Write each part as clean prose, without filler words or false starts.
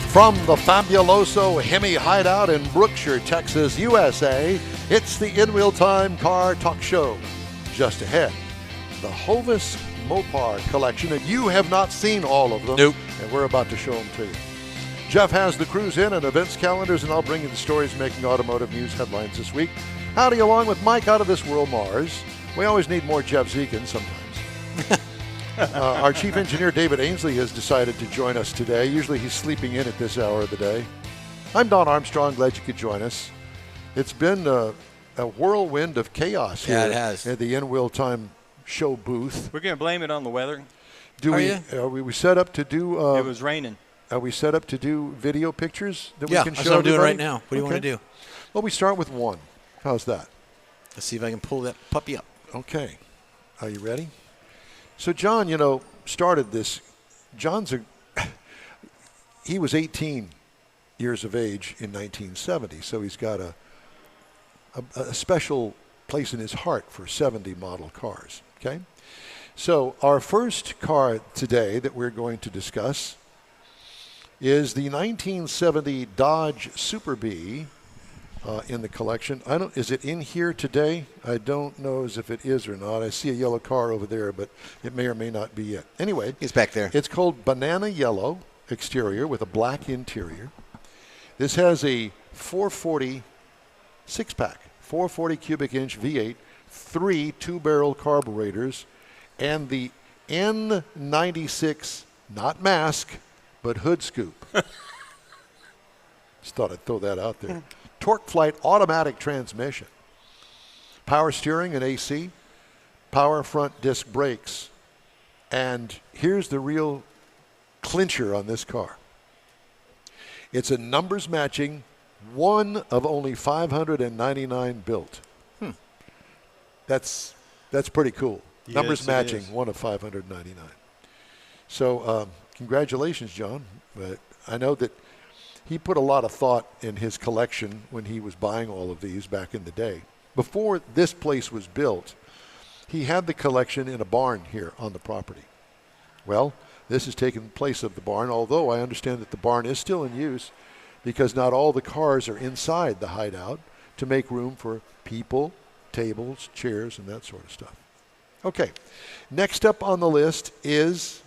From the fabuloso HEMI Hideout in Brookshire, Texas, USA, it's the InWheelTime Car Talk Show. Just ahead, the Hovis Mopar collection, and you have not seen all of them. Nope. And we're about to show them to you. Jeff has the cruise in and events calendars, and I'll bring you the stories making automotive news headlines this week. Howdy, along with Mike out of this world, Mars. We always need more Jeff Dziekan sometimes. Our chief engineer, David Ainsley, has decided to join us today. Usually he's sleeping in at this hour of the day. I'm Don Armstrong. Glad you could join us. It's been a whirlwind of chaos here at the InWheelTime show booth. We're going to blame it on the weather. Are we set up to do... it was raining. Are we set up to do video pictures that we can show that's what I'm doing everybody? right now. What do you want to do? Well, we start with one. How's that? Let's see if I can pull that puppy up. Okay. Are you ready? So John, started this. He was 18 years of age in 1970, so he's got a special place in his heart for 70 model cars, okay? So our first car today that we're going to discuss is the 1970 Dodge Super Bee in the collection. Is it in here today? I don't know as if it is or not. I see a yellow car over there, but it may or may not be it. Anyway, it's back there. It's called Banana Yellow exterior with a black interior. This has a 440 six-pack, 440 cubic inch V8, 3 two-barrel carburetors, and the N96, not mask, but hood scoop. Just thought I'd throw that out there. Torque Flight automatic transmission, power steering and AC, power front disc brakes, and here's the real clincher on this car. It's a numbers matching, one of only 599 built. That's pretty cool. Yes, Numbers matching, is. one of 599. So congratulations, John. I know that he put a lot of thought in his collection when he was buying all of these back in the day. Before this place was built, he had the collection in a barn here on the property. Well, this has taken place of the barn, although I understand that the barn is still in use because not all the cars are inside the hideout to make room for people, tables, chairs, and that sort of stuff. Okay, next up on the list is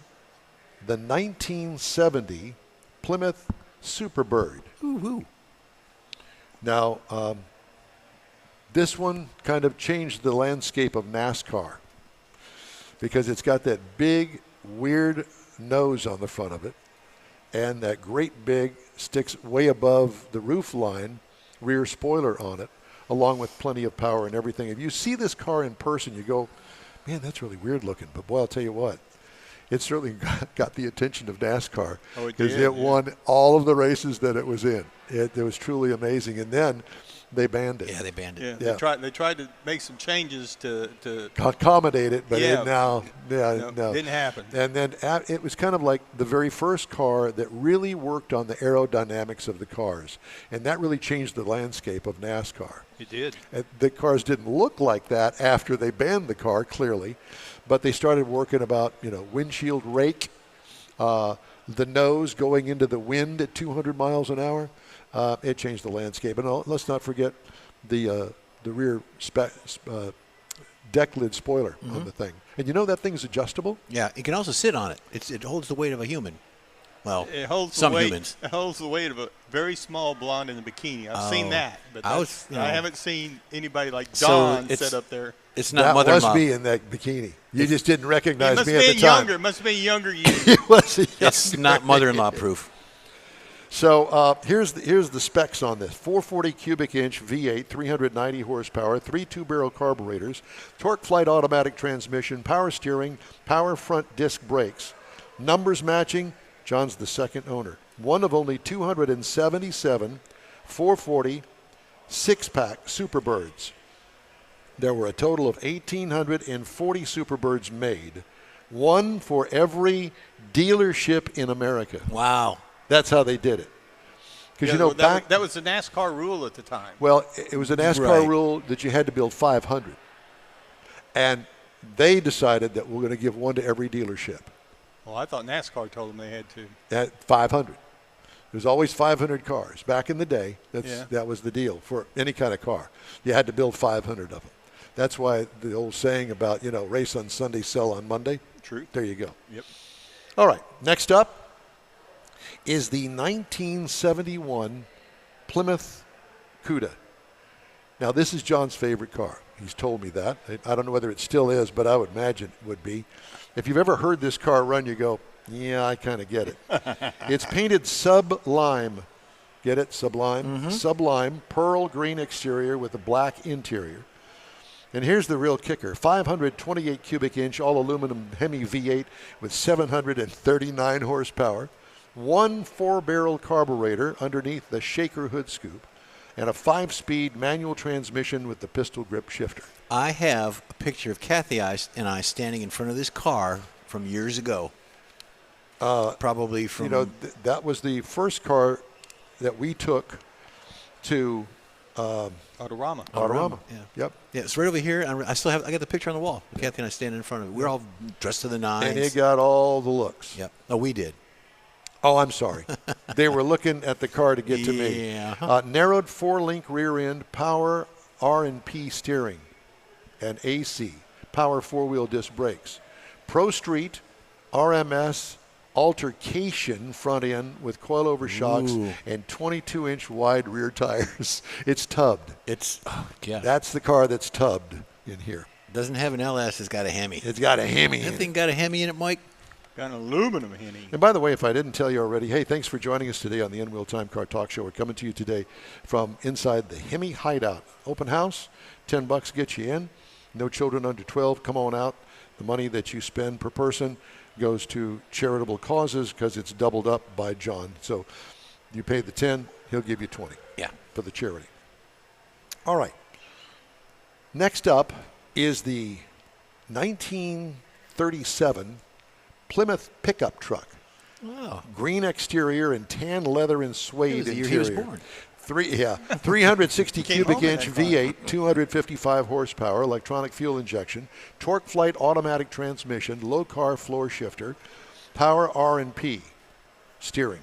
the 1970 Plymouth Superbird. Woo-hoo. Now, this one kind of changed the landscape of NASCAR because it's got that big, weird nose on the front of it and that great big, sticks way above the roof line, rear spoiler on it, along with plenty of power and everything. If you see this car in person, you go, man, that's really weird looking. But boy, I'll tell you what, it certainly got the attention of NASCAR because it won all of the races that it was in. It was truly amazing. And then they banned it. Yeah, they banned it. Yeah. They tried to make some changes to accommodate it, but no, no. Didn't happen. And then it was kind of like the very first car that really worked on the aerodynamics of the cars. And that really changed the landscape of NASCAR. It did. The cars didn't look like that after they banned the car, clearly. But they started working about, windshield rake, the nose going into the wind at 200 miles an hour. It changed the landscape. And let's not forget the rear deck lid spoiler on the thing. And that thing's adjustable? Yeah, you can also sit on it. It holds the weight of a human. Well, it holds some the weight, humans. It holds the weight of a very small blonde in a bikini. I've seen that, but I haven't seen anybody like Don set up there. It's not mother-in-law. That must be in that bikini. You just didn't recognize me at the time. It must be younger you. It's not mother-in-law proof. So here's the specs on this. 440 cubic inch V8, 390 horsepower, 3 two-barrel carburetors, Torque Flight automatic transmission, power steering, power front disc brakes. Numbers matching. John's the second owner. One of only 277 440 six-pack Superbirds. There were a total of 1,840 Superbirds made, one for every dealership in America. Wow. That's how they did it. Because that was the NASCAR rule at the time. Well, it was a NASCAR rule that you had to build 500. And they decided that we're going to give one to every dealership. Well, I thought NASCAR told them they had to. At 500. There's always 500 cars. Back in the day, that was the deal for any kind of car. You had to build 500 of them. That's why the old saying about, race on Sunday, sell on Monday. True. There you go. Yep. All right. Next up is the 1971 Plymouth Cuda. Now, this is John's favorite car. He's told me that. I don't know whether it still is, but I would imagine it would be. If you've ever heard this car run, you go, yeah, I kind of get it. It's painted sublime. Get it? Sublime? Mm-hmm. Sublime, pearl green exterior with a black interior. And here's the real kicker. 528 cubic inch all aluminum Hemi V8 with 739 horsepower. 1 4-barrel carburetor underneath the shaker hood scoop. And a 5-speed manual transmission with the pistol grip shifter. I have a picture of Kathy and I standing in front of this car from years ago. Probably from... that was the first car that we took to... Autorama. Yeah. Yep. Yeah, it's right over here. I got the picture on the wall. Yeah. Kathy and I standing in front of it. We're all dressed to the nines. And it got all the looks. Yep. Oh, we did. Oh, I'm sorry. They were looking at the car to get to me. Yeah. Narrowed 4-link rear end, power R&P steering, and AC, power 4-wheel disc brakes. Pro Street, RMS, altercation front end with coilover shocks and 22-inch wide rear tires. It's tubbed. That's the car that's tubbed in here. Doesn't have an LS. It's got a Hemi. It's got a Hemi. That thing got a Hemi in it, Mike. Got an aluminum Hemi. And by the way, if I didn't tell you already, hey, thanks for joining us today on the InWheelTime Car Talk Show. We're coming to you today from inside the HEMI Hideout. Open house, $10 gets you in. No children under 12. Come on out. The money that you spend per person goes to charitable causes because it's doubled up by John. So you pay the 10, he'll give you 20 for the charity. All right. Next up is the 1937 Plymouth pickup truck. Wow. Green exterior and tan leather and suede interior. He was born. 360 cubic inch V8, 255 horsepower, electronic fuel injection, torque flight automatic transmission, low car floor shifter, power R&P, steering,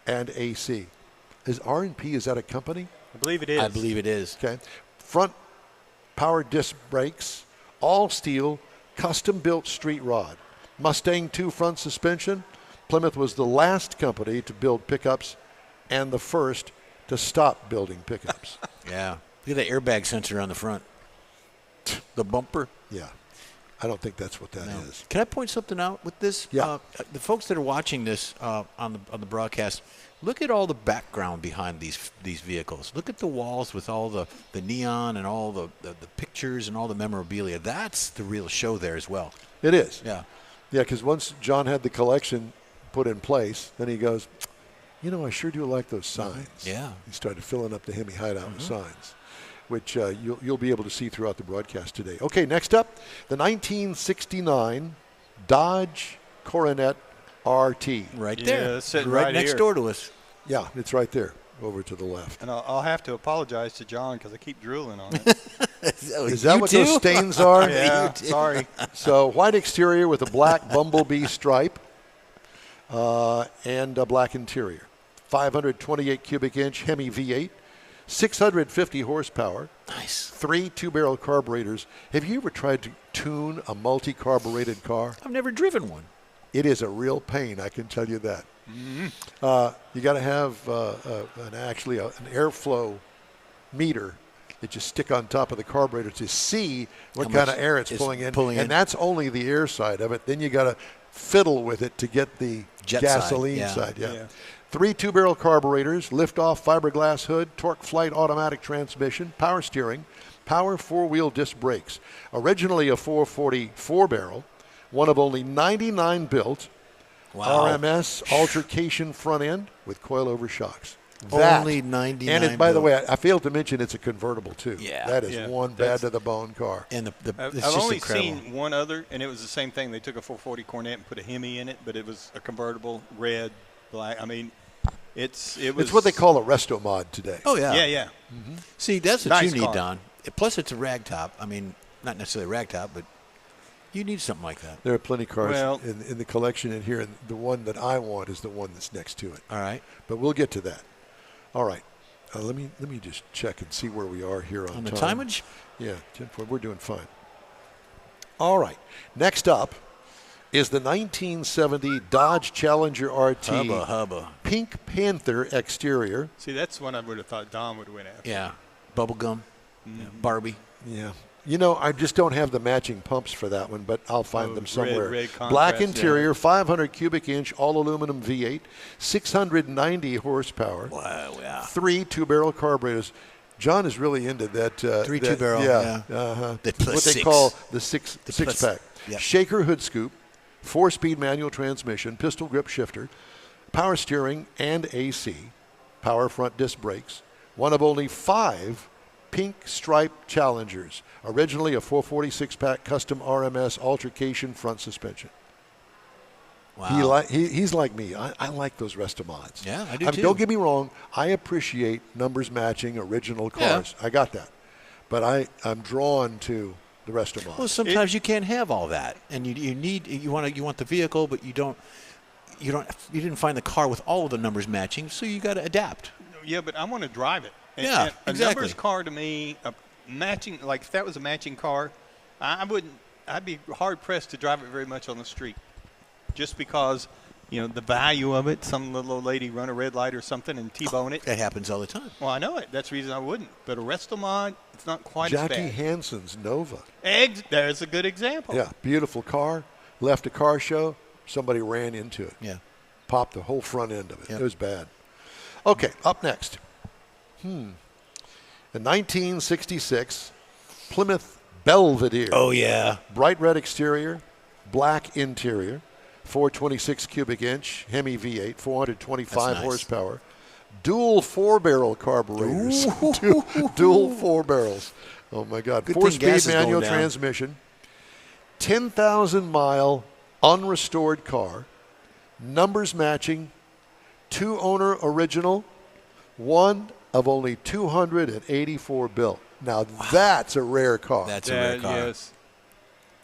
and AC. Is R&P, is that a company? I believe it is. I believe it is. Okay. Front power disc brakes, all steel, custom built street rod. Mustang 2 front suspension. Plymouth was the last company to build pickups and the first to stop building pickups. Yeah. Look at the airbag sensor on the front. The bumper. Yeah. I don't think that's what that is. Can I point something out with this? Yeah. The folks that are watching this on the broadcast, look at all the background behind these vehicles. Look at the walls with all the neon and all the pictures and all the memorabilia. That's the real show there as well. It is. Yeah. Yeah, because once John had the collection put in place, then he goes, I sure do like those signs. Yeah. He started filling up the HEMI Hideout with signs, which you'll be able to see throughout the broadcast today. Okay, next up, the 1969 Dodge Coronet RT. Right there. Yeah, sitting right next door to us. Yeah, it's right there, over to the left. And I'll have to apologize to John because I keep drooling on it. Is that what those stains are? Yeah, sorry. So white exterior with a black bumblebee stripe and a black interior. 528 cubic inch Hemi V8, 650 horsepower. Nice. 3 2-barrel carburetors. Have you ever tried to tune a multi-carbureted car? I've never driven one. It is a real pain, I can tell you that. Mm-hmm. You got to have an airflow meter that you stick on top of the carburetor to see what kind of air it's pulling in. And that's only the air side of it. Then you got to fiddle with it to get the gasoline side. Yeah. 3 2-barrel carburetors, lift-off fiberglass hood, torque flight automatic transmission, power steering, power 4-wheel disc brakes. Originally a 440 4-barrel, one of only 99 built. Wow. RMS altercation front end with coilover shocks. Only 99. And by the way, I failed to mention it's a convertible too. Yeah. That is one bad to the bone car. And I've only seen one other, and it was the same thing. They took a 440 Cornet and put a Hemi in it, but it was a convertible, red, black. I mean, it's what they call a resto mod today. Oh yeah. Yeah. Mm-hmm. See, that's what you need, Don. Plus, it's a ragtop. I mean, not necessarily a ragtop, but You need something like that. There are plenty of cars Well- in the collection in here, and the one that I want is the one that's next to it. All right. But we'll get to that. All right. Let me just check and see where we are here on the time. timeage? Yeah, 10-4. We're doing fine. All right. Next up is the 1970 Dodge Challenger RT Hubba. Pink Panther exterior. See, that's one I would have thought Don would win after. Yeah. Bubblegum. Yeah. Barbie. Yeah. I just don't have the matching pumps for that one, but I'll find them somewhere. red Black contrast, interior, 500 cubic inch, all aluminum V8, 690 horsepower. Wow, yeah. 3 two-barrel carburetors. John is really into that. 3 two-barrel, Yeah. yeah. Uh-huh. The plus what they six. call the six-pack. Yep. Shaker hood scoop, 4-speed manual transmission, pistol grip shifter, power steering and AC, power front disc brakes. One of only 5 pink striped Challengers. Originally a 446-pack custom RMS altercation front suspension. Wow. He's like me. I like those Restomods. Yeah, I do too. Don't get me wrong. I appreciate numbers matching original cars. Yeah. I got that. But I'm drawn to the Restomods. Well, sometimes you can't have all that, and you want the vehicle, but you didn't find the car with all of the numbers matching, so you got to adapt. Yeah, but I want to drive it. Yeah, a exactly. numbers car to me, matching, like if that was a matching car, I'd be hard pressed to drive it very much on the street, just because, the value of it. Some little old lady run a red light or something and T-bone it. That happens all the time. Well, I know it. That's the reason I wouldn't. But a Restomod, it's not quite Jackie as bad. Hanson's Nova. There's a good example. Yeah, beautiful car. Left a car show. Somebody ran into it. Yeah. Popped the whole front end of it. Yep. It was bad. Okay, up next. A 1966 Plymouth Belvedere. Oh yeah. Bright red exterior, black interior, 426 cubic inch Hemi V8, 425 That's nice. horsepower, dual 4-barrel carburetors, dual 4 barrels. Oh my God! Good thing gas 4-speed is going manual down. transmission, 10,000-mile unrestored car, numbers matching, 2-owner original, one of only 284 built. Now that's a rare car. That's a rare car. Yes.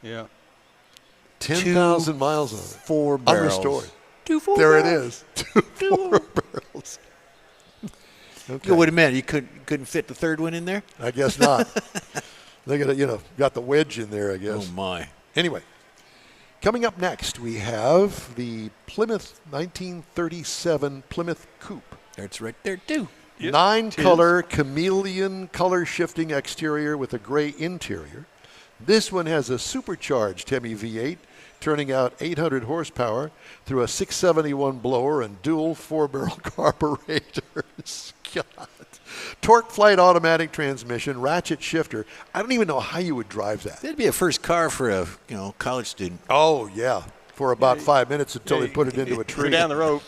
Yeah. 10,000 miles on it. 4 barrels. Unrestored. 2 4 There barrels. it is. 2 4 barrels. Okay. Wait a minute. You couldn't fit the third one in there? I guess not. They got the wedge in there, I guess. Oh my. Anyway, coming up next, we have the Plymouth 1937 Plymouth Coupe. It's right there too. Yep. 9-color chameleon color shifting exterior with a gray interior. This one has a supercharged Hemi V8 turning out 800 horsepower through a 671 blower and dual 4-barrel carburetors. God. Torque flight automatic transmission, ratchet shifter. I don't even know how you would drive that. That'd be a first car for a college student. Oh, yeah. For about 5 minutes until they put it into a Go tree. down the road.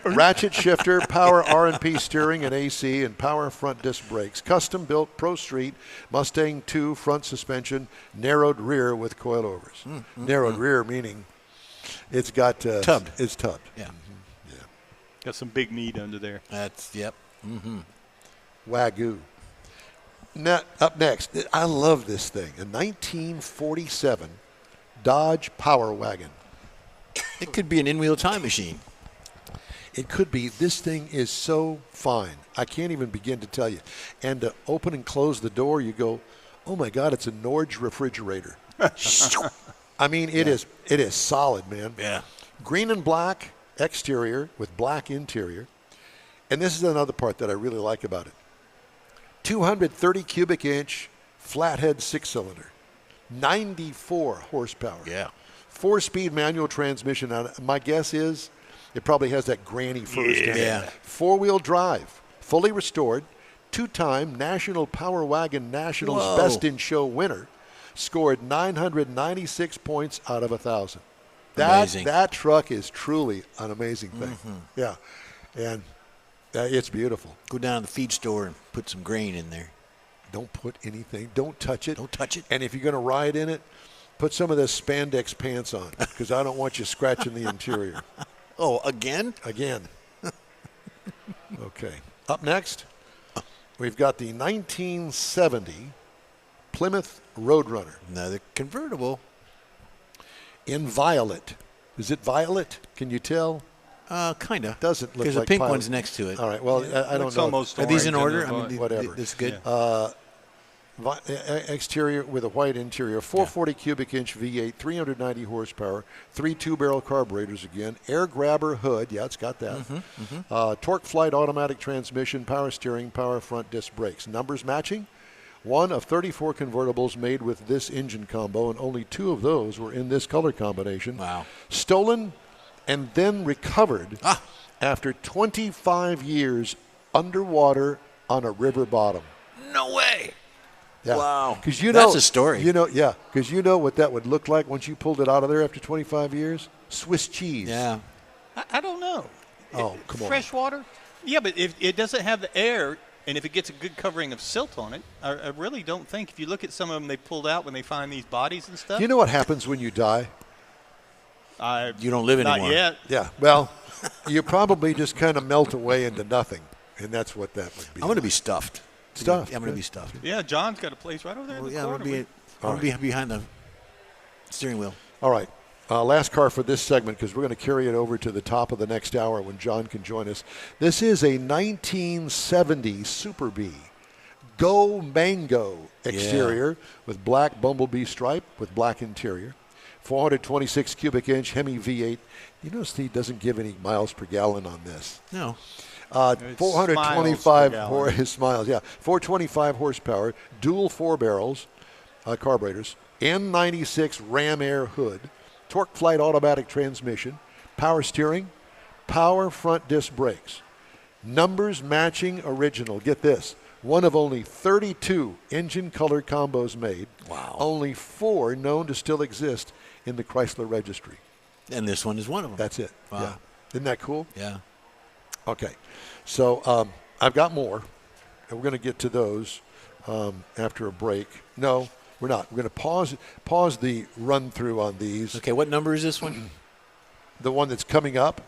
Ratchet shifter, power R&P steering and AC, and power front disc brakes. Custom built Pro Street Mustang 2 front suspension, narrowed rear with coilovers. Narrowed rear meaning it's got Tubbed. It's tubbed. Yeah. Got some big meat under there. That's yep. Wagyu. Now, up next, I love this thing. A 1947 Dodge Power Wagon. It could be an InWheelTime machine. It could be. This thing is so fine. I can't even begin to tell you. And to open and close the door, you go, oh my God, it's a Norge refrigerator. I mean, it is solid, man. Yeah. Green and black exterior with black interior. And this is another part that I really like about it. 230 cubic inch flathead 6-cylinder. 94 horsepower. Yeah. 4-speed manual transmission. Now, my guess is it probably has that granny first in it. Yeah. 4-wheel drive, fully restored, 2-time National Power Wagon Nationals Whoa. Best in Show winner, scored 996 points out of 1,000. Amazing. That truck is truly an amazing thing. Yeah, and it's beautiful. Go down to the feed store and put some grain in there. Don't put anything. Don't touch it. Don't touch it. And if you're going to ride in it, put some of those spandex pants on because I don't want you scratching the interior. Oh, again? Again. Okay. Up next, we've got the 1970 Plymouth Roadrunner. Another convertible. in violet. Is it violet? Can you tell? Kind of. Doesn't look because like the pink violet. one's next to it. All right. Well, I don't Looks know. almost Are these in orange order? the I mean, whatever. This is good. Yeah. Exterior with a white interior, 440 cubic inch V8, 390 horsepower, 3 two-barrel carburetors again, air grabber hood, yeah, it's got that. Torque flight automatic transmission, power steering, power front disc brakes. Numbers matching. One of 34 convertibles made with this engine combo, and only 2 of those were in this color combination. Wow. Stolen and then recovered after 25 years underwater on a river bottom. No way. Yeah. Wow. Because That's a story. Because you know what that would look like once you pulled it out of there after 25 years? Swiss cheese. Yeah. I don't know. Oh, come on. Fresh water? Yeah, but if it doesn't have the air, and if it gets a good covering of silt on it, I really don't think. If you look at some of them they pulled out when they find these bodies and stuff. You know what happens when you die? You don't live anymore. Not yet. Yeah. Well, you probably just kind of melt away into nothing, and that's what that would be. I'm going to be stuffed. Stuffed. Yeah, I'm going to be stuffed. Yeah, John's got a place right over there in the Yeah, I'm corner. going to be behind the steering wheel. All right. Last car for this segment, because we're going to carry it over to the top of the next hour when John can join us. This is a 1970 Super Bee Go Mango exterior with black bumblebee stripe with black interior. 426 cubic inch Hemi V8. You notice he doesn't give any miles per gallon on this. No. 425 smiles, yeah. 425 horsepower, dual 4 barrels, carburetors, N96 Ram Air hood, torque flight automatic transmission, power steering, power front disc brakes. Numbers matching original. Get this. One of only 32 engine color combos made. Wow. Only 4 known to still exist in the Chrysler registry. And this one is one of them. That's it. Wow. Yeah. Isn't that cool? Yeah. Okay. So I've got more, and we're going to get to those after a break. No, we're not. We're going to pause the run through on these. Okay, what number is this one? The one that's coming up.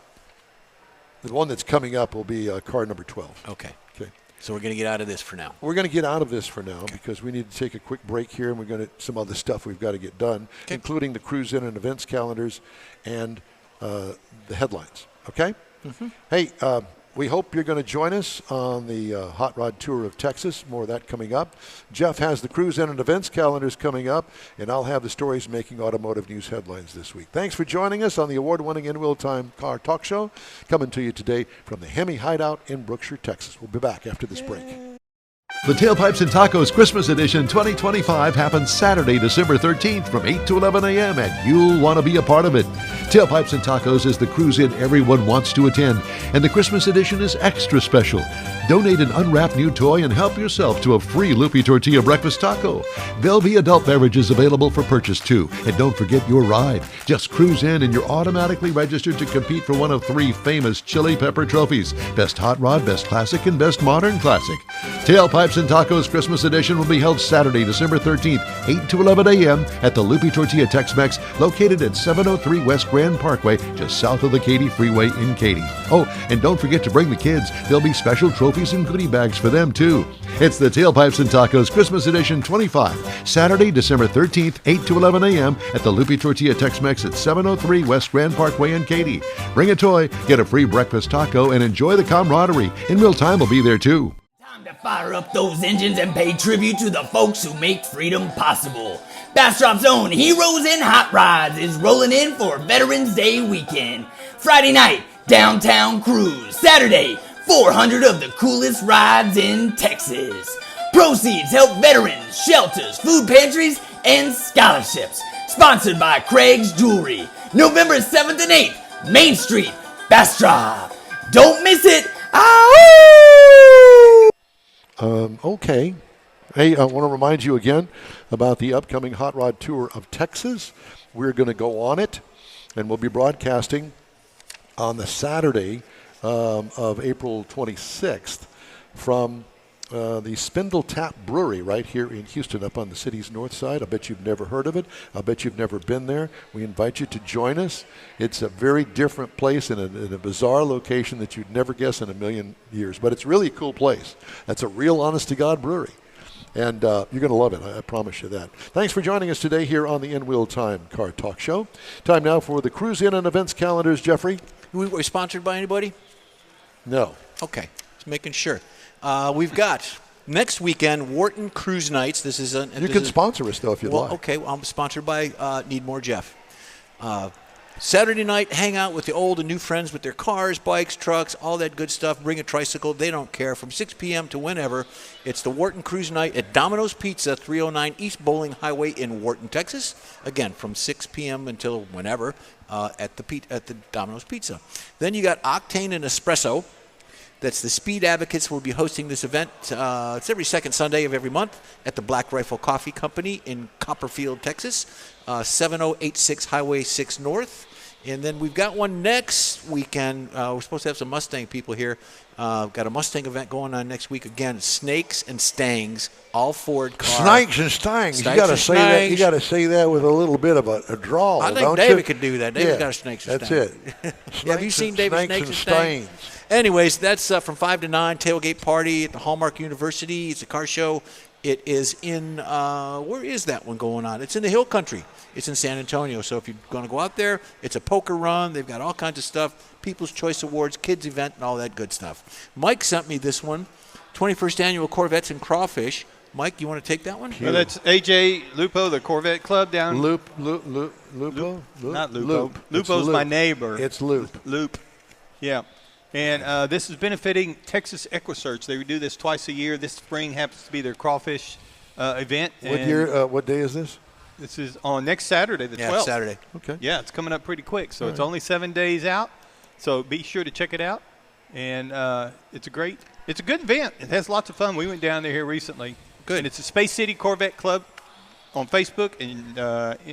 The one that's coming up will be car number 12. Okay. Okay. So we're going to get out of this for now. We're going to get out of this for now because we need to take a quick break here, and we're going to some other stuff we've got to get done, including the cruise in and events calendars and the headlines. Okay. Mm-hmm. Hey, we hope you're going to join us on the Hot Rod Tour of Texas. More of that coming up. Jeff has the cruise in and events calendars coming up, and I'll have the stories making automotive news headlines this week. Thanks for joining us on the award-winning InWheelTime Car Talk Show, coming to you today from the HEMI Hideout in Brookshire, Texas. We'll be back after this break. The Tailpipes and Tacos Christmas Edition 2025 happens Saturday, December 13th from 8 to 11 a.m., and you'll want to be a part of it. Tailpipes and Tacos is the cruise-in everyone wants to attend, and the Christmas edition is extra special. Donate an unwrapped new toy and help yourself to a free Loopy Tortilla breakfast taco. There'll be adult beverages available for purchase too, and don't forget your ride. Just cruise in and you're automatically registered to compete for one of 3 famous Chili Pepper trophies: Best Hot Rod, Best Classic, and Best Modern Classic. Tailpipes and Tacos Christmas Edition will be held Saturday, December 13th, 8 to 11 a.m. at the Loopy Tortilla Tex-Mex, located at 703 West Grand Parkway, just south of the Katy Freeway in Katy. Oh, and don't forget to bring the kids. There'll be special trophies and goodie bags for them too. It's the Tailpipes and Tacos Christmas Edition 25, Saturday, December 13th, 8 to 11 a.m. at the Loopy Tortilla Tex-Mex at 703 West Grand Parkway in Katy. Bring a toy, get a free breakfast taco, and enjoy the camaraderie. InWheelTime will be there too. Time to fire up those engines and pay tribute to the folks who make freedom possible. Bastrop's own Heroes in Hot Rods is rolling in for Veterans Day weekend. Friday night, downtown cruise. Saturday, 400 of the coolest rides in Texas. Proceeds help veterans, shelters, food pantries, and scholarships. Sponsored by Craig's Jewelry. November 7th and 8th, Main Street, Bastrop. Don't miss it. Okay. Hey, I want to remind you again about the upcoming Hot Rod Tour of Texas. We're going to go on it, and we'll be broadcasting on the Saturday of April 26th from the Spindle Tap Brewery right here in Houston, up on the city's north side. I bet you've never heard of it. I bet you've never been there. We invite you to join us. It's a very different place in a bizarre location that you'd never guess in a million years, but it's really a cool place. That's a real honest-to-God brewery. And you're going to love it. I promise you that. Thanks for joining us today here on the InWheelTime Car Talk Show. Time now for the Cruise In and Events calendars, Jeffrey. We sponsored by anybody? No. Okay, just making sure. We've got next weekend Wharton Cruise Nights. This is You can sponsor us, though, if you'd like. Okay, well, I'm sponsored by Need More Jeff. Saturday night, hang out with the old and new friends with their cars, bikes, trucks, all that good stuff. Bring a tricycle. They don't care. From 6 p.m. to whenever, it's the Wharton Cruise Night at Domino's Pizza, 309 East Bowling Highway in Wharton, Texas. Again, from 6 p.m. until whenever at the Domino's Pizza. Then you got Octane and Espresso. That's the Speed Advocates will be hosting this event. It's every second Sunday of every month at the Black Rifle Coffee Company in Copperfield, Texas, 7086 Highway 6 North. And then we've got one next weekend. We're supposed to have some Mustang people here. Got a Mustang event going on next week. Again, Snakes and Stangs, all Ford cars. Snakes and Stangs. You got to say that. You got to say that with a little bit of a drawl. I think David could do that. David got a Snakes and Stangs. That's it. Have you seen David's Snakes and Stangs? Anyways, that's from 5 to 9, tailgate party at the Hallmark University. It's a car show. It is in, where is that one going on? It's in the Hill Country. It's in San Antonio. So if you're going to go out there, it's a poker run. They've got all kinds of stuff, People's Choice Awards, kids event, and all that good stuff. Mike sent me this one, 21st Annual Corvettes and Crawfish. Mike, you want to take that one? Well, that's AJ Lupo, the Corvette Club down. Lupo? Not Lupo. Lupo's my neighbor. It's Loop. Loop. Yeah. And this is benefiting Texas EquiSearch. They do this twice a year. This spring happens to be their crawfish event. What day is this? This is on next Saturday, the 12th. Yeah, Saturday. Okay. Yeah, it's coming up pretty quick. So it's only 7 days out. So be sure to check it out. And it's a good event. It has lots of fun. We went down there here recently. Good. And it's a Space City Corvette Club on Facebook and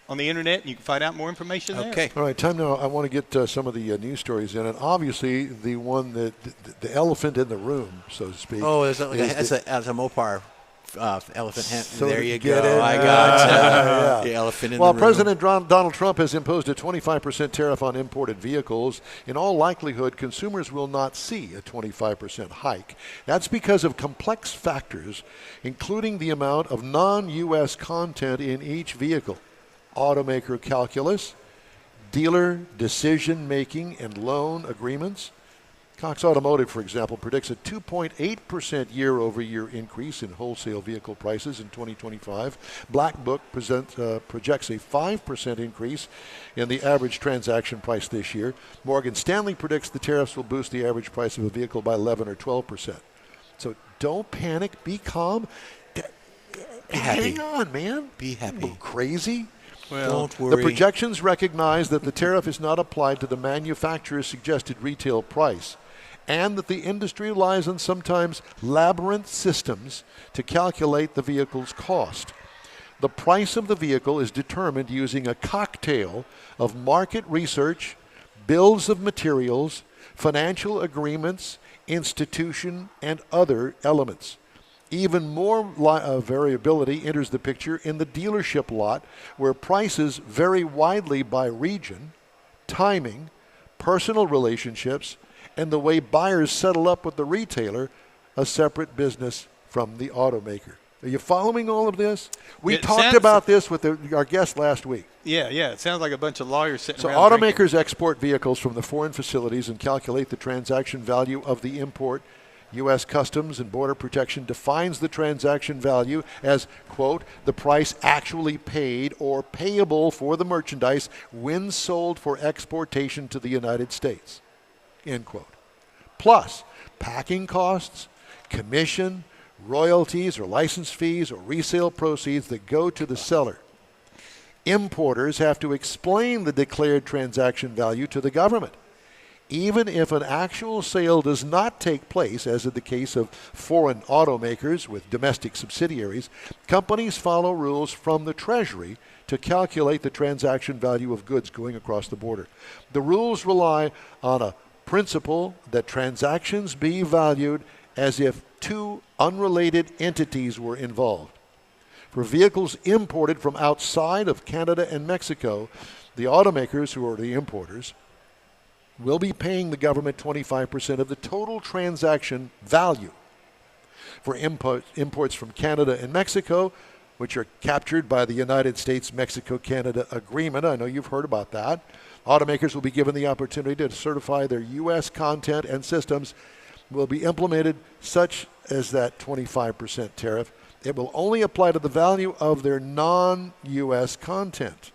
on the internet, and you can find out more information there. Okay. All right, time now. I want to get some of the news stories in, and obviously the one that the elephant in the room, so to speak. Oh, that's a Mopar elephant. So there you get go. it? I got Yeah. the elephant in Well, the room. President Donald Trump has imposed a 25% tariff on imported vehicles. In all likelihood, consumers will not see a 25% hike. That's because of complex factors, including the amount of non-U.S. content in each vehicle, automaker calculus, dealer decision-making and loan agreements. Cox Automotive, for example, predicts a 2.8% year-over-year increase in wholesale vehicle prices in 2025. Black Book projects a 5% increase in the average transaction price this year. Morgan Stanley predicts the tariffs will boost the average price of a vehicle by 11 or 12%. So don't panic. Be calm. Be happy. Hang on, man. Be happy. Are you crazy? Well, Don't worry. The projections recognize that the tariff is not applied to the manufacturer's suggested retail price, and that the industry relies on sometimes labyrinth systems to calculate the vehicle's cost. The price of the vehicle is determined using a cocktail of market research, bills of materials, financial agreements, institution, and other elements. Even more variability enters the picture in the dealership lot, where prices vary widely by region, timing, personal relationships, and the way buyers settle up with the retailer, a separate business from the automaker. Are you following all of this? We talked about this with our guest last week. Yeah. It sounds like a bunch of lawyers sitting So around automakers export vehicles from the foreign facilities and calculate the transaction value of the import. U.S. Customs and Border Protection defines the transaction value as, quote, the price actually paid or payable for the merchandise when sold for exportation to the United States, end quote. Plus, packing costs, commission, royalties or license fees or resale proceeds that go to the seller. Importers have to explain the declared transaction value to the government. Even if an actual sale does not take place, as in the case of foreign automakers with domestic subsidiaries, companies follow rules from the Treasury to calculate the transaction value of goods going across the border. The rules rely on a principle that transactions be valued as if two unrelated entities were involved. For vehicles imported from outside of Canada and Mexico, the automakers, who are the importers, will be paying the government 25% of the total transaction value. for imports from Canada and Mexico, which are captured by the United States-Mexico-Canada Agreement. I know you've heard about that. Automakers will be given the opportunity to certify their U.S. content and systems will be implemented such as that 25% tariff. It will only apply to the value of their non-U.S. content,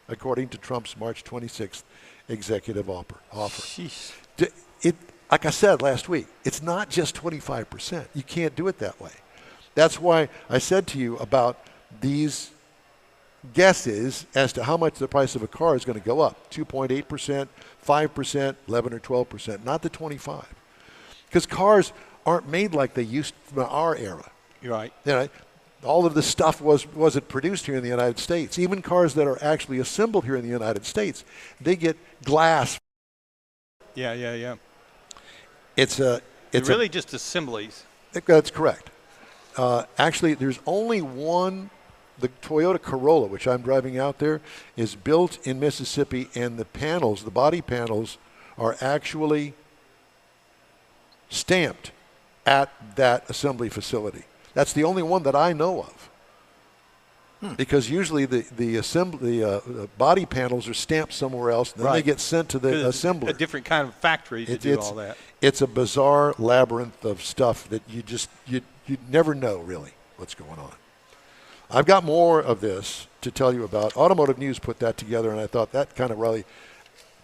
according to Trump's March 26th executive offer. Sheesh. Like I said last week, it's not just 25%. You can't do it that way. That's why I said to you about these guesses as to how much the price of a car is going to go up. 2.8%, 5%, 11 or 12%, not the 25. Because cars aren't made like they used from our era. You're right. You know, all of this stuff wasn't produced here in the United States. Even cars that are actually assembled here in the United States, they get glass. Yeah. It's really just assemblies. That's correct. Actually, there's only one. The Toyota Corolla, which I'm driving out there, is built in Mississippi, and the body panels, are actually stamped at that assembly facility. That's the only one that I know of. Because usually the body panels are stamped somewhere else, and then they get sent to the assembler. A different kind of factory to do all that. It's a bizarre labyrinth of stuff that you never know really what's going on. I've got more of this to tell you about. Automotive News put that together, and I thought that kind of really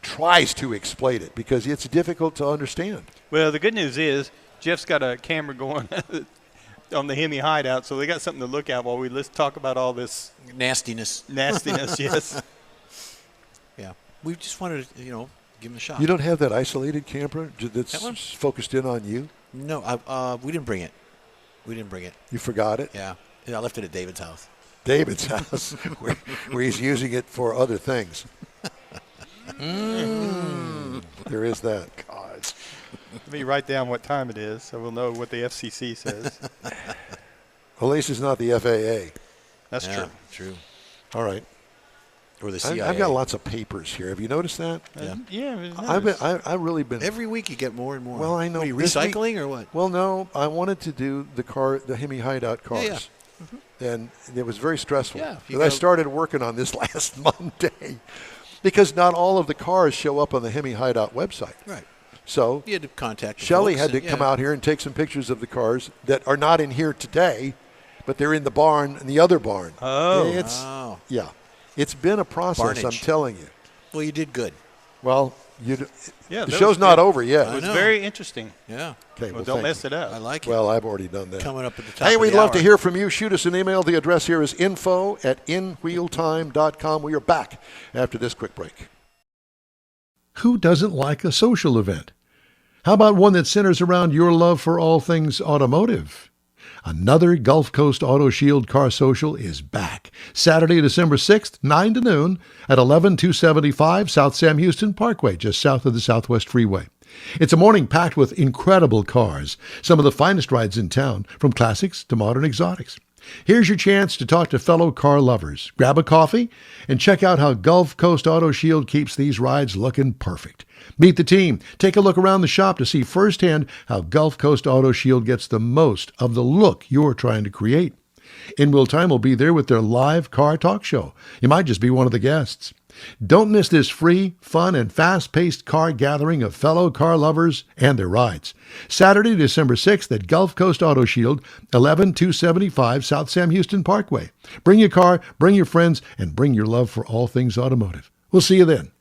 tries to explain it because it's difficult to understand. Well, the good news is Jeff's got a camera going on the HEMI Hideout, so they got something to look at while we talk about all this nastiness. Yes. Yeah, we just wanted to, give them a shot. You don't have that isolated camera that's focused in on you? No, we didn't bring it. You forgot it? Yeah, I left it at David's house. David's house, where he's using it for other things. There is that. God. Let me write down what time it is so we'll know what the FCC says. At least it's not the FAA. That's True. All right. Or the CIA. I've got lots of papers here. Have you noticed that? Yeah. I've really been. Every week you get more and more. Well, I know. What, are you recycling or what? Well, no. I wanted to do the HEMI Hideout cars. Yeah. Mm-hmm. And it was very stressful. Yeah. Because I started working on this last Monday. Because not all of the cars show up on the HEMI Hideout website. Right. So you had to contact Shelley had to come out here and take some pictures of the cars that are not in here today, but they're in the barn, in the other barn. Oh. Yeah. It's been a process, Barnage. I'm telling you. Well, you did good. Well, the that show's was not good. over yet. It was very interesting. Yeah. Okay, Well, don't mess it up. I like it. Well, I've already done that. Coming up at the top Hey, of we'd the love hour. to hear from you. Shoot us an email. The address here is info@InWheelTime.com. We are back after this quick break. Who doesn't like a social event? How about one that centers around your love for all things automotive? Another Gulf Coast Auto Shield Car Social is back. Saturday, December 6th, 9 to noon at 11275 South Sam Houston Parkway, just south of the Southwest Freeway. It's a morning packed with incredible cars, some of the finest rides in town, from classics to modern exotics. Here's your chance to talk to fellow car lovers. Grab a coffee and check out how Gulf Coast Auto Shield keeps these rides looking perfect. Meet the team. Take a look around the shop to see firsthand how Gulf Coast Auto Shield gets the most of the look you're trying to create. InWheelTime will be there with their live car talk show. You might just be one of the guests. Don't miss this free, fun, and fast-paced car gathering of fellow car lovers and their rides. Saturday, December 6th at Gulf Coast Auto Shield, 11275 South Sam Houston Parkway. Bring your car, bring your friends, and bring your love for all things automotive. We'll see you then.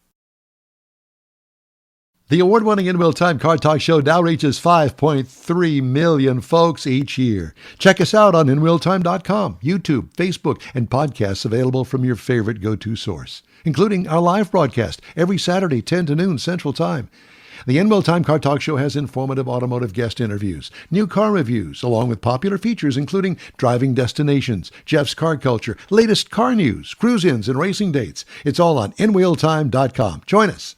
The award-winning InWheelTime Car Talk Show now reaches 5.3 million folks each year. Check us out on InWheelTime.com, YouTube, Facebook, and podcasts available from your favorite go-to source, including our live broadcast every Saturday, 10 to noon Central Time. The InWheelTime Car Talk Show has informative automotive guest interviews, new car reviews, along with popular features including driving destinations, Jeff's car culture, latest car news, cruise-ins, and racing dates. It's all on InWheelTime.com. Join us.